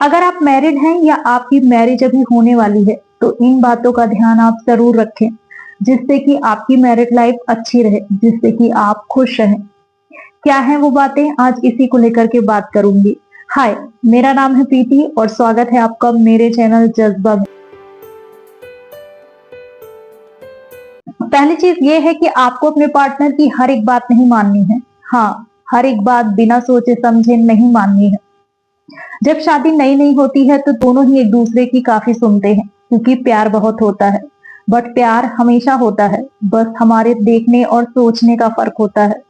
अगर आप मैरिड हैं या आपकी मैरिज अभी होने वाली है तो इन बातों का ध्यान आप जरूर रखें, जिससे कि आपकी मैरिड लाइफ अच्छी रहे, जिससे कि आप खुश रहें। क्या है वो बातें, आज इसी को लेकर के बात करूंगी। हाय, मेरा नाम है प्रीति और स्वागत है आपका मेरे चैनल जज्बा में। पहली चीज ये है कि आपको अपने पार्टनर की हर एक बात नहीं माननी है। हाँ, हर एक बात बिना सोचे समझे नहीं माननी है। जब शादी नई नई होती है तो दोनों ही एक दूसरे की काफी सुनते हैं, क्योंकि प्यार बहुत होता है। बट प्यार हमेशा होता है, बस हमारे देखने और सोचने का फर्क होता है।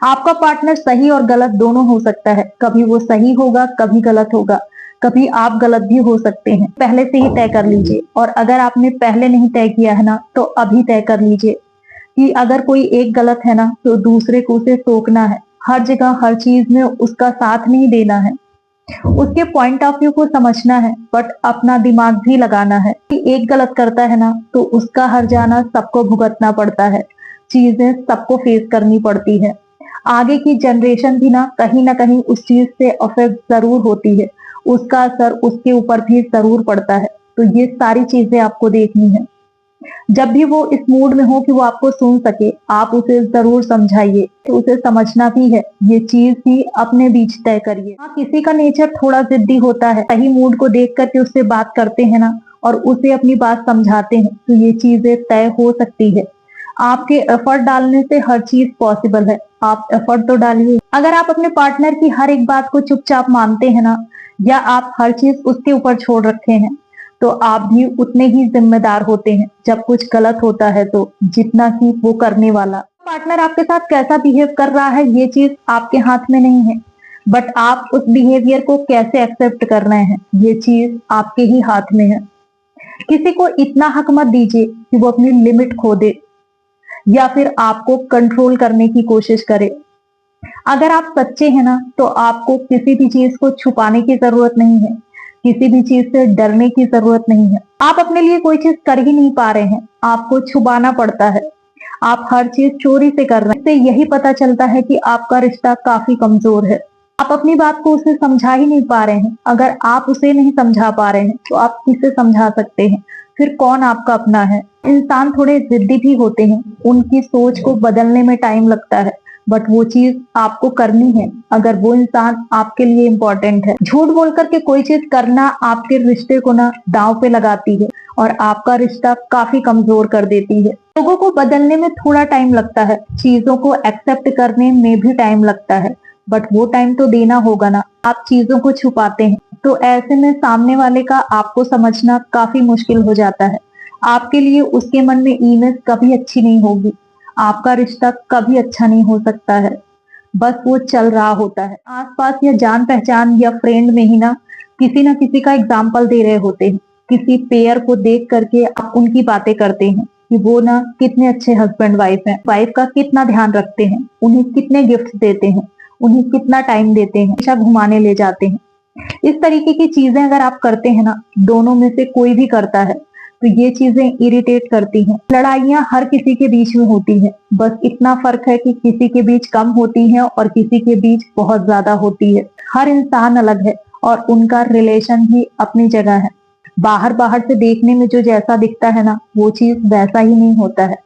आपका पार्टनर सही और गलत दोनों हो सकता है, कभी वो सही होगा, कभी गलत होगा, कभी आप गलत भी हो सकते हैं। पहले से ही तय कर लीजिए, और अगर आपने पहले नहीं तय किया है ना तो अभी तय कर लीजिए कि अगर कोई एक गलत है ना तो दूसरे को उसे टोकना है। हर जगह हर चीज में उसका साथ नहीं देना है, उसके पॉइंट ऑफ व्यू को समझना है, बट अपना दिमाग भी लगाना है कि एक गलत करता है ना तो उसका हर जाना सबको भुगतना पड़ता है, चीजें सबको फेस करनी पड़ती है। आगे की जनरेशन भी ना कहीं उस चीज से अफेक्ट जरूर होती है, उसका असर उसके ऊपर भी जरूर पड़ता है। तो ये सारी चीजें आपको देखनी है। जब भी वो इस मूड में हो कि वो आपको सुन सके, आप उसे जरूर समझाइए, तो उसे समझना भी है, ये चीज भी अपने बीच तय करिए। हाँ, किसी का नेचर थोड़ा जिद्दी होता है, सही मूड को देख करके उससे बात करते हैं ना और उसे अपनी बात समझाते हैं तो ये चीजें तय हो सकती है। आपके एफर्ट डालने से हर चीज पॉसिबल है, आप एफर्ट तो डालिए। अगर आप अपने पार्टनर की हर एक बात को चुपचाप मानते हैं ना, या आप हर चीज उसके ऊपर छोड़ रखे हैं, तो आप भी उतने ही जिम्मेदार होते हैं जब कुछ गलत होता है, तो जितना कि वो करने वाला। पार्टनर आपके साथ कैसा बिहेव कर रहा है ये चीज आपके हाथ में नहीं है, बट आप उस बिहेवियर को कैसे एक्सेप्ट कर रहे हैं ये चीज आपके ही हाथ में है। किसी को इतना हक मत दीजिए कि वो अपनी लिमिट खो दे या फिर आपको कंट्रोल करने की कोशिश करे। अगर आप सच्चे हैं ना तो आपको किसी भी चीज को छुपाने की जरूरत नहीं है, किसी भी चीज से डरने की जरूरत नहीं है। आप अपने लिए कोई चीज कर ही नहीं पा रहे हैं, आपको छुपाना पड़ता है, आप हर चीज चोरी से कर रहे हैं। इससे यही पता चलता है कि आपका रिश्ता काफी कमजोर है। आप अपनी बात को उसे समझा ही नहीं पा रहे हैं। अगर आप उसे नहीं समझा पा रहे हैं तो आप किसे समझा सकते हैं? फिर कौन आपका अपना है? इंसान थोड़े जिद्दी भी होते हैं, उनकी सोच को बदलने में टाइम लगता है, बट वो चीज आपको करनी है अगर वो इंसान आपके लिए इम्पोर्टेंट है। झूठ बोल करके कोई चीज करना आपके रिश्ते को ना दांव पे लगाती है और आपका रिश्ता काफी कमजोर कर देती है। लोगों को बदलने में थोड़ा टाइम लगता है, चीजों को एक्सेप्ट करने में भी टाइम लगता है, बट वो टाइम तो देना होगा ना। आप चीजों को छुपाते हैं तो ऐसे में सामने वाले का आपको समझना काफी मुश्किल हो जाता है। आपके लिए उसके मन में इमेज कभी अच्छी नहीं होगी, आपका रिश्ता कभी अच्छा नहीं हो सकता है, बस वो चल रहा होता है। आसपास या जान पहचान या फ्रेंड में ही ना किसी का एग्जाम्पल दे रहे होते हैं। किसी पेयर को देख करके आप उनकी बातें करते हैं कि वो ना कितने अच्छे हस्बैंड वाइफ हैं, वाइफ का कितना ध्यान रखते हैं, उन्हें कितने गिफ्ट देते हैं, उन्हें कितना टाइम देते हैं, हमेशा घुमाने ले जाते हैं। इस तरीके की चीजें अगर आप करते हैं ना, दोनों में से कोई भी करता है, तो ये चीजें इरिटेट करती हैं। लड़ाइयां हर किसी के बीच में होती हैं, बस इतना फर्क है कि किसी के बीच कम होती हैं और किसी के बीच बहुत ज्यादा होती है। हर इंसान अलग है और उनका रिलेशन भी अपनी जगह है। बाहर बाहर से देखने में जो जैसा दिखता है ना, वो चीज वैसा ही नहीं होता है।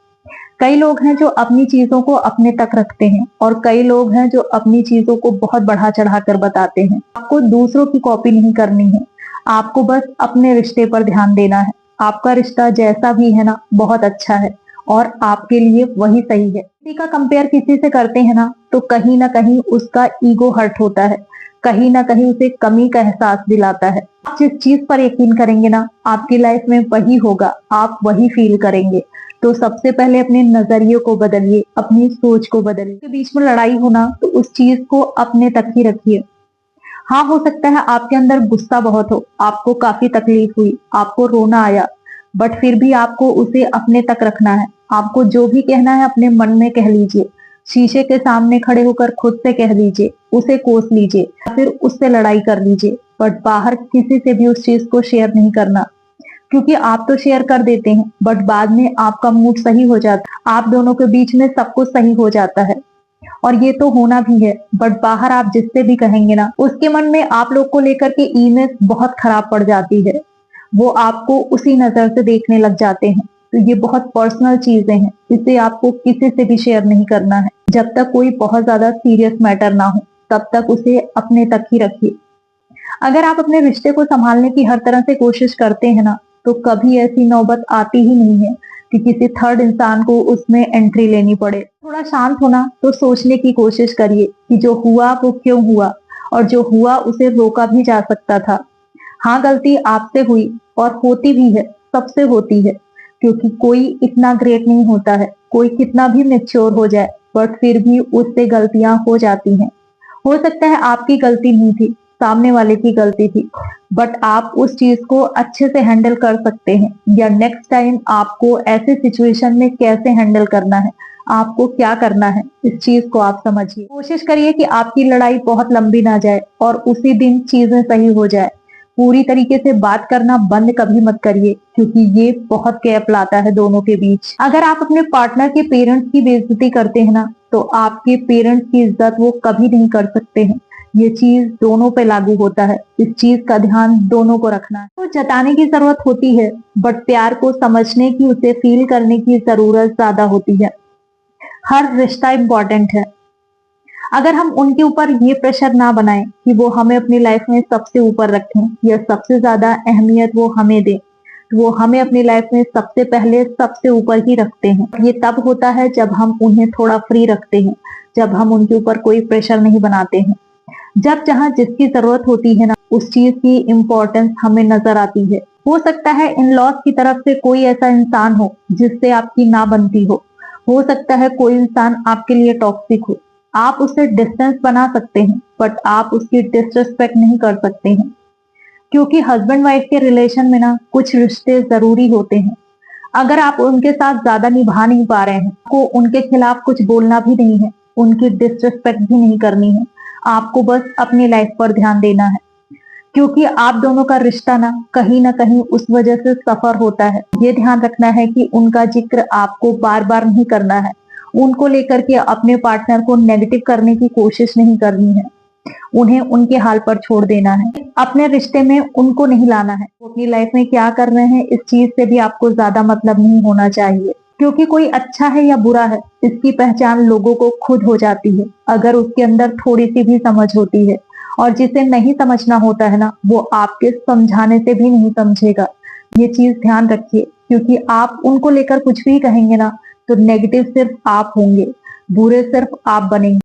कई लोग हैं जो अपनी चीजों को अपने तक रखते हैं और कई लोग हैं जो अपनी चीजों को बहुत बढ़ा चढ़ा कर बताते हैं। आपको दूसरों की कॉपी नहीं करनी है, आपको बस अपने रिश्ते पर ध्यान देना है। आपका रिश्ता जैसा भी है ना, बहुत अच्छा है और आपके लिए वही सही है। किसी का कंपेयर किसी से करते हैं ना तो कहीं ना कहीं उसका ईगो हर्ट होता है, कहीं ना कहीं उसे कमी का एहसास दिलाता है। आप जिस चीज पर यकीन करेंगे ना, आपकी लाइफ में वही होगा, आप वही फील करेंगे। तो सबसे पहले अपने नजरिए को बदलिए, अपनी सोच को बदलिए। के बीच में लड़ाई होना तो उस चीज को अपने तक ही रखिए। हाँ, हो सकता है आपके अंदर गुस्सा बहुत हो, आपको काफी तकलीफ हुई, आपको रोना आया, बट फिर भी आपको उसे अपने तक रखना है। आपको जो भी कहना है अपने मन में कह लीजिए, शीशे के सामने खड़े होकर खुद से कह लीजिए, उसे कोस लीजिए या फिर उससे लड़ाई कर लीजिए, बट बाहर किसी से भी उस चीज को शेयर नहीं करना। क्योंकि आप तो शेयर कर देते हैं बट बाद में आपका मूड सही हो जाता है, आप दोनों के बीच में सब कुछ सही हो जाता है और ये तो होना भी है, बट बाहर आप जिससे भी कहेंगे ना, उसके मन में आप लोग को लेकर के इमेज बहुत खराब पड़ जाती है। वो आपको उसी नजर से देखने लग जाते हैं। तो ये बहुत पर्सनल चीजें हैं, इसे आपको किसी से भी शेयर नहीं करना है। जब तक कोई बहुत ज्यादा सीरियस मैटर ना हो, तब तक उसे अपने तक ही रखिए। अगर आप अपने रिश्ते को संभालने की हर तरह से कोशिश करते हैं ना, तो कभी ऐसी नौबत आती ही नहीं है कि किसी थर्ड इंसान को उसमें एंट्री लेनी पड़े। थोड़ा शांत होना तो सोचने की कोशिश करिए कि जो हुआ वो क्यों हुआ, और जो हुआ उसे रोका भी जा सकता था। हाँ, गलती आपसे हुई और होती भी है, सबसे होती है, क्योंकि कोई इतना ग्रेट नहीं होता है। कोई कितना भी मेच्योर हो जाए, बट फिर भी उससे गलतियां हो जाती हैं। हो सकता है आपकी गलती नहीं थी, सामने वाले की गलती थी, बट आप उस चीज को अच्छे से हैंडल कर सकते हैं। या नेक्स्ट टाइम आपको ऐसे सिचुएशन में कैसे हैंडल करना है, आपको क्या करना है, इस चीज को आप समझिए। कोशिश करिए कि आपकी लड़ाई बहुत लंबी ना जाए और उसी दिन चीजें सही हो जाए। पूरी तरीके से बात करना बंद कभी मत करिए, क्योंकि ये बहुत गैप लाता है दोनों के बीच। अगर आप अपने पार्टनर के पेरेंट्स की बेइज्जती करते हैं ना, तो आपके पेरेंट्स की इज्जत वो कभी नहीं कर सकते हैं। ये चीज दोनों पे लागू होता है, इस चीज का ध्यान दोनों को रखना है। तो जताने की जरूरत होती है, बट प्यार को समझने की, उसे फील करने की जरूरत ज्यादा होती है। हर रिश्ता इंपॉर्टेंट है। अगर हम उनके ऊपर ये प्रेशर ना बनाएं कि वो हमें अपनी लाइफ में सबसे ऊपर रखें या सबसे ज्यादा अहमियत वो हमें दे, तो वो हमें अपनी लाइफ में सबसे पहले सबसे ऊपर ही रखते हैं। ये तब होता है जब हम उन्हें थोड़ा फ्री रखते हैं, जब हम उनके ऊपर कोई प्रेशर नहीं बनाते हैं। जब जहां जिसकी जरूरत होती है ना, उस चीज की इम्पोर्टेंस हमें नजर आती है। हो सकता है इन लॉज की तरफ से कोई ऐसा इंसान हो जिससे आपकी ना बनती हो सकता है कोई इंसान आपके लिए टॉक्सिक हो। आप उससे डिस्टेंस बना सकते हैं, बट आप उसकी डिसरिस्पेक्ट नहीं कर सकते हैं, क्योंकि हस्बैंड वाइफ के रिलेशन में ना कुछ रिश्ते जरूरी होते हैं। अगर आप उनके साथ ज्यादा निभा नहीं पा रहे हैं, को उनके खिलाफ कुछ बोलना भी नहीं है, उनकी डिसरिस्पेक्ट भी नहीं करनी है। आपको बस अपनी लाइफ पर ध्यान देना है, क्योंकि आप दोनों का रिश्ता ना कहीं उस वजह से सफर होता है। ये ध्यान रखना है कि उनका जिक्र आपको बार बार नहीं करना है। उनको लेकर के अपने पार्टनर को नेगेटिव करने की कोशिश नहीं करनी है। उन्हें उनके हाल पर छोड़ देना है। अपने रिश्ते में उनको नहीं लाना है। वो अपनी लाइफ में क्या कर रहे हैं, इस चीज से भी आपको ज्यादा मतलब नहीं होना चाहिए, क्योंकि कोई अच्छा है या बुरा है, इसकी पहचान लोगों को खुद हो जाती है, अगर उसके अंदर थोड़ी सी भी समझ होती है। और जिसे नहीं समझना होता है ना, वो आपके समझाने से भी नहीं समझेगा। ये चीज ध्यान रखिए, क्योंकि आप उनको लेकर कुछ भी कहेंगे ना, तो नेगेटिव सिर्फ आप होंगे, बुरे सिर्फ आप बनेंगे।